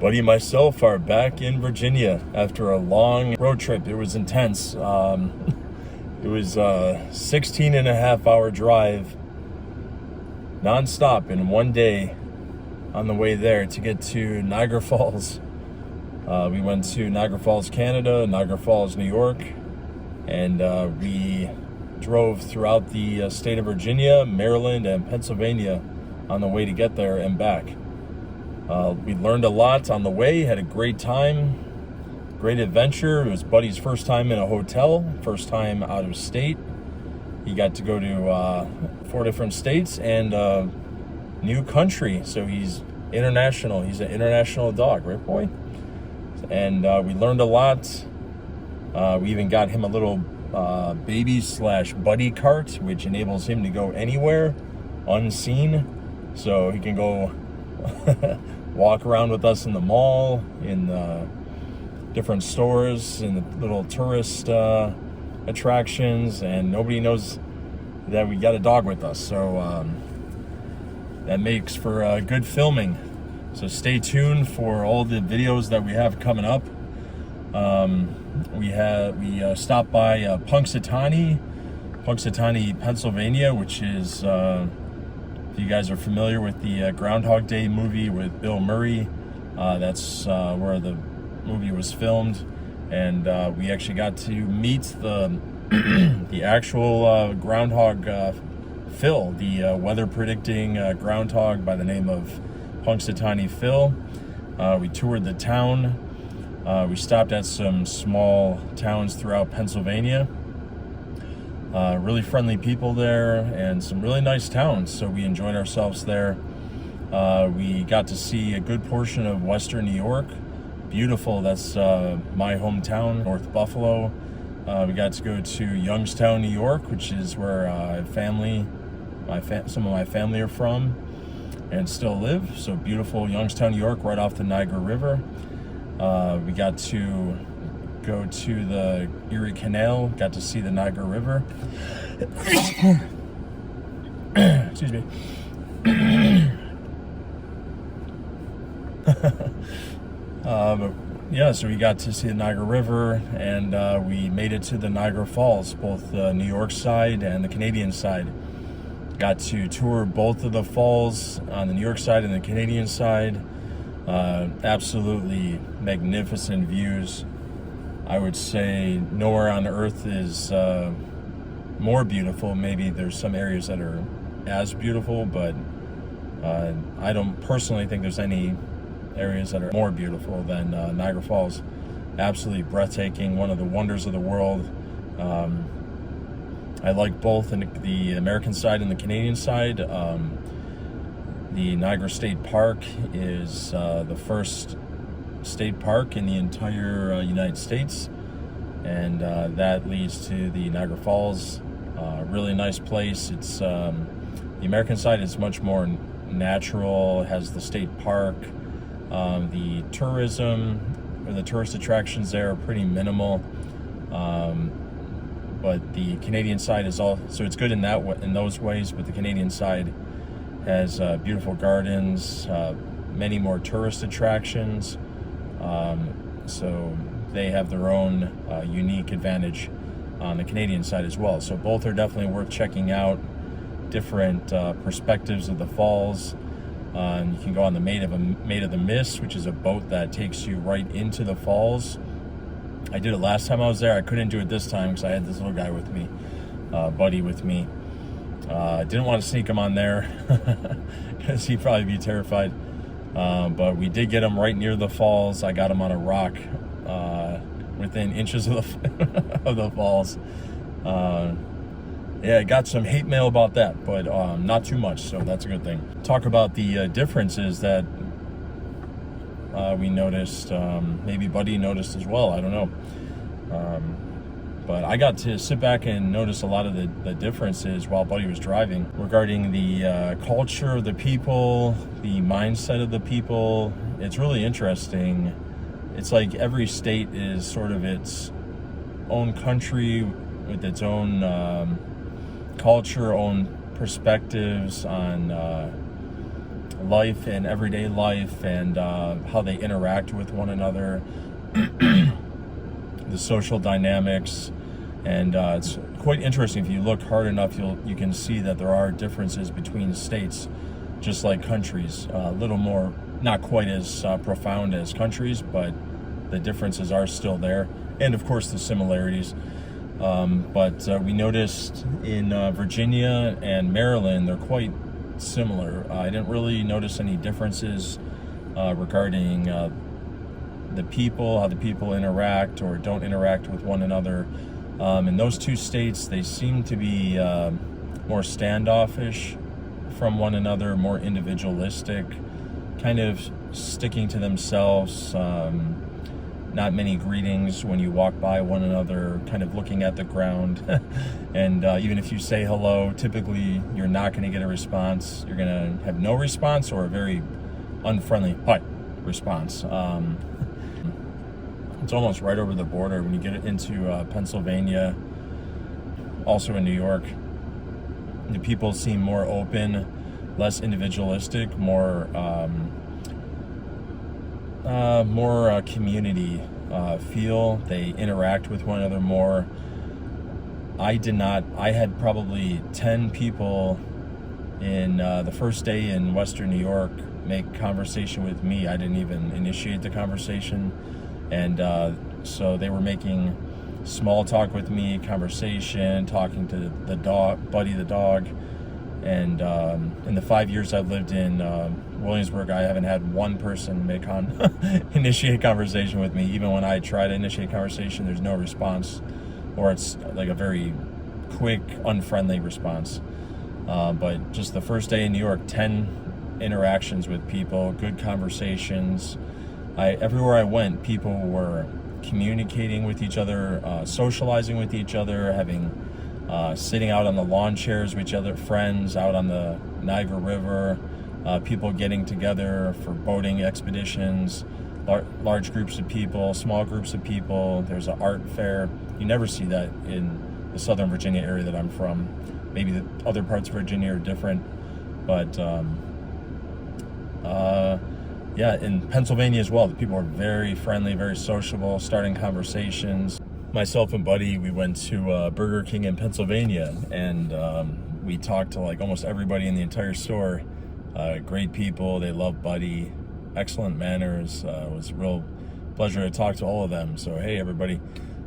Buddy and myself are back in Virginia after a long road trip. It was intense. It was a 16 and a half hour drive non-stop in one day on the way there to get to Niagara Falls. We went to Niagara Falls, Canada, Niagara Falls, New York, and we drove throughout the state of Virginia, Maryland, and Pennsylvania on the way to get there and back. We learned a lot on the way, had a great time, great adventure. It was Buddy's first time in a hotel, first time out of state. He got to go to 4 different states and new country, so he's international. He's an international dog, right, boy? And we learned a lot. We even got him a little baby/buddy cart, which enables him to go anywhere unseen, so he can go walk around with us in the mall, in different stores, in the little tourist attractions, and nobody knows that we got a dog with us. So that makes for good filming. So stay tuned for all the videos that we have coming up. We stopped by Punxsutawney, Pennsylvania, which is, if you guys are familiar with the Groundhog Day movie with Bill Murray, that's where the movie was filmed, and we actually got to meet the the actual groundhog Phil, the weather predicting groundhog by the name of Punxsutawneyphil. We toured the town. We stopped at some small towns throughout Pennsylvania. Really friendly people there and some really nice towns, so we enjoyed ourselves there. We got to see a good portion of Western New York. Beautiful. That's my hometown, North Buffalo. We got to go to Youngstown, New York, which is where some of my family are from and still live. So beautiful Youngstown, New York, right off the Niagara River. We got to go to the Erie Canal, got to see the Niagara River. Excuse me. Yeah, so we got to see the Niagara River, and we made it to the Niagara Falls, both the New York side and the Canadian side. Got to tour both of the falls on the New York side and the Canadian side. Absolutely magnificent views. I would say nowhere on earth is more beautiful. Maybe there's some areas that are as beautiful, but I don't personally think there's any areas that are more beautiful than Niagara Falls. Absolutely breathtaking, one of the wonders of the world. I like both in the American side and the Canadian side. The Niagara State Park is the first state park in the entire United States, and that leads to the Niagara Falls. Really nice place. It's the American side is much more natural. It has the state park. The tourism or the tourist attractions there are pretty minimal, but the Canadian side is all, so it's good in those ways. But the Canadian side has beautiful gardens, many more tourist attractions, so they have their own unique advantage on the Canadian side as well. So both are definitely worth checking out. Different perspectives of the falls. You can go on the Maid of the Mist, which is a boat that takes you right into the falls. I did it last time I was there. I couldn't do it this time because I had this little guy with me, Buddy with me. Didn't want to sneak him on there because he'd probably be terrified. But we did get him right near the falls. I got him on a rock within inches of the falls. Yeah, I got some hate mail about that, but not too much, so that's a good thing. Talk about the differences that we noticed. Maybe Buddy noticed as well, I don't know. But I got to sit back and notice a lot of the differences while Buddy was driving regarding the culture of the people, the mindset of the people. It's really interesting. It's like every state is sort of its own country with its own culture, own perspectives on life and everyday life, and how they interact with one another, the social dynamics. And it's quite interesting. If you look hard enough, you can see that there are differences between states, just like countries. A little more, not quite as profound as countries, but the differences are still there, and of course the similarities. But we noticed in Virginia and Maryland, they're quite similar. I didn't really notice any differences regarding the people, how the people interact or don't interact with one another. In those two states, they seem to be more standoffish from one another, more individualistic, kind of sticking to themselves. Not many greetings when you walk by one another, kind of looking at the ground. And even if you say hello, typically you're not going to get a response. You're going to have no response or a very unfriendly hi response. It's almost right over the border when you get into Pennsylvania, also in New York. The people seem more open, less individualistic, more community feel. They interact with one another more. I had probably 10 people in the first day in Western New York make conversation with me. I didn't even initiate the conversation. And so they were making small talk with me, conversation, talking to the dog, Buddy the dog. And in the 5 years I've lived in Williamsburg, I haven't had one person initiate conversation with me. Even when I try to initiate conversation, there's no response, or it's like a very quick, unfriendly response. But just the first day in New York, 10 interactions with people, good conversations. Everywhere I went, people were communicating with each other, socializing with each other, sitting out on the lawn chairs with each other, friends out on the Niagara River, people getting together for boating expeditions, large groups of people, small groups of people. There's an art fair. You never see that in the Southern Virginia area that I'm from. Maybe the other parts of Virginia are different, but yeah, in Pennsylvania as well, the people are very friendly, very sociable, starting conversations. Myself and Buddy, we went to Burger King in Pennsylvania, and we talked to like almost everybody in the entire store. Great people, they love Buddy, excellent manners. It was a real pleasure to talk to all of them. So hey everybody.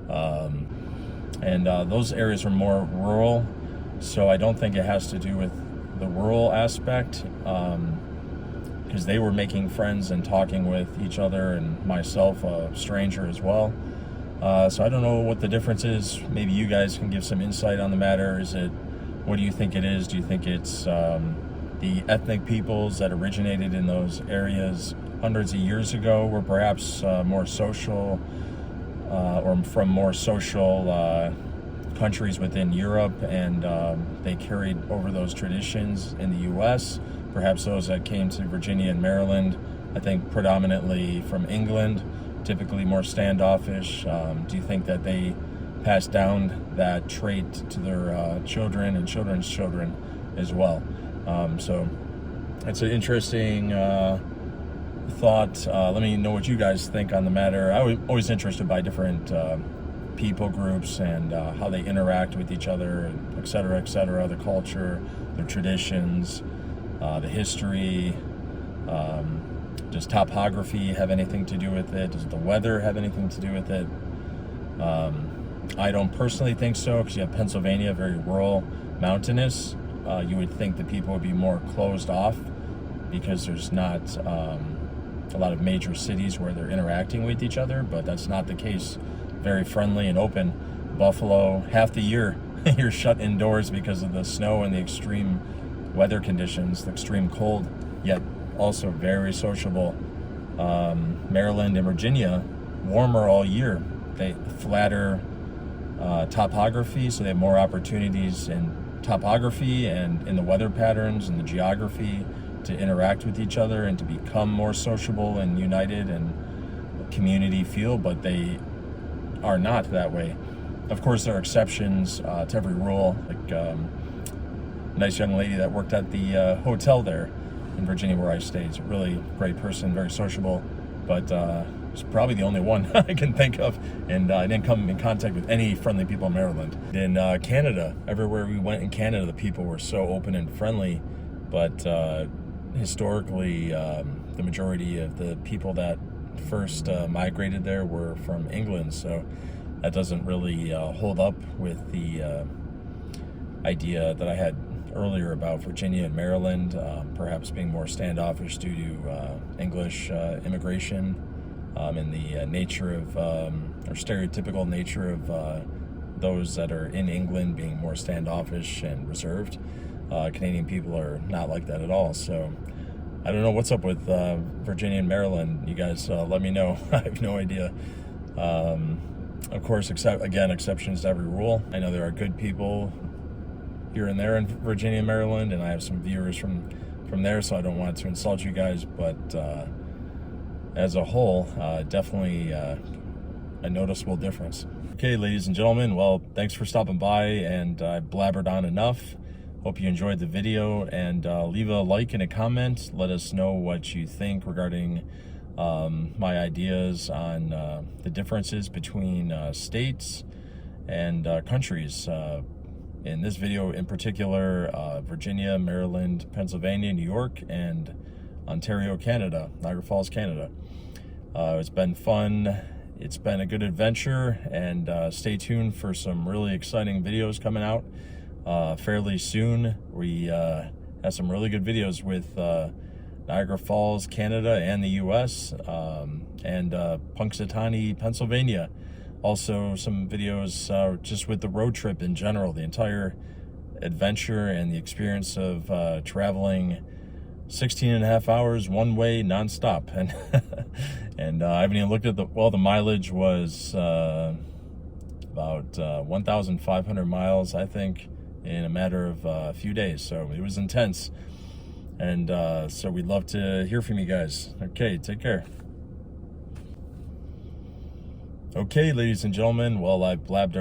And those areas are more rural, so I don't think it has to do with the rural aspect, because they were making friends and talking with each other, and myself, a stranger as well. So I don't know what the difference is. Maybe you guys can give some insight on the matter. What do you think it is? Do you think it's the ethnic peoples that originated in those areas hundreds of years ago were perhaps more social, or from more social countries within Europe, and they carried over those traditions in the U.S.? Perhaps those that came to Virginia and Maryland, I think predominantly from England, typically more standoffish. Do you think that they passed down that trait to their children and children's children as well? So it's an interesting thought. Let me know what you guys think on the matter. I'm always interested by different people groups and how they interact with each other, and et cetera, the culture, their traditions, the history. Does topography have anything to do with it? Does the weather have anything to do with it? I don't personally think so, because you have Pennsylvania, very rural, mountainous. You would think that people would be more closed off because there's not a lot of major cities where they're interacting with each other, but that's not the case. Very friendly and open. Buffalo, half the year you're shut indoors because of the snow and the extreme weather conditions, the extreme cold, yet also very sociable. Maryland and Virginia, warmer all year. They flatter topography, so they have more opportunities in topography and in the weather patterns and the geography to interact with each other and to become more sociable and united and community feel, but they are not that way. Of course, there are exceptions to every rule, like nice young lady that worked at the hotel there. in Virginia where I stayed. He's a really great person, very sociable, but he's probably the only one I can think of. And I didn't come in contact with any friendly people in Maryland. In Canada, everywhere we went in Canada, the people were so open and friendly, but historically, the majority of the people that first migrated there were from England, so that doesn't really hold up with the idea that I had earlier about Virginia and Maryland, perhaps being more standoffish due to English immigration and the nature of, or stereotypical nature of those that are in England being more standoffish and reserved. Canadian people are not like that at all, so I don't know what's up with Virginia and Maryland. You guys let me know. I have no idea. Of course, exceptions to every rule. I know there are good people here and there in Virginia and Maryland, and I have some viewers from there, so I don't want to insult you guys, but as a whole, definitely a noticeable difference. Okay, ladies and gentlemen, well, thanks for stopping by, and I blabbered on enough. Hope you enjoyed the video, and leave a like and a comment. Let us know what you think regarding my ideas on the differences between states and countries. In this video in particular, Virginia, Maryland, Pennsylvania, New York, and Ontario, Canada, Niagara Falls, Canada. It's been fun. It's been a good adventure, and stay tuned for some really exciting videos coming out fairly soon. We have some really good videos with Niagara Falls, Canada, and the U.S., and Punxsutawney, Pennsylvania. Also, some videos just with the road trip in general, the entire adventure and the experience of traveling 16.5 hours one way nonstop. And and I haven't even looked at the mileage was about 1,500 miles, I think, in a matter of a few days. So it was intense. And so we'd love to hear from you guys. Okay, take care. Okay, ladies and gentlemen, well, I blabbed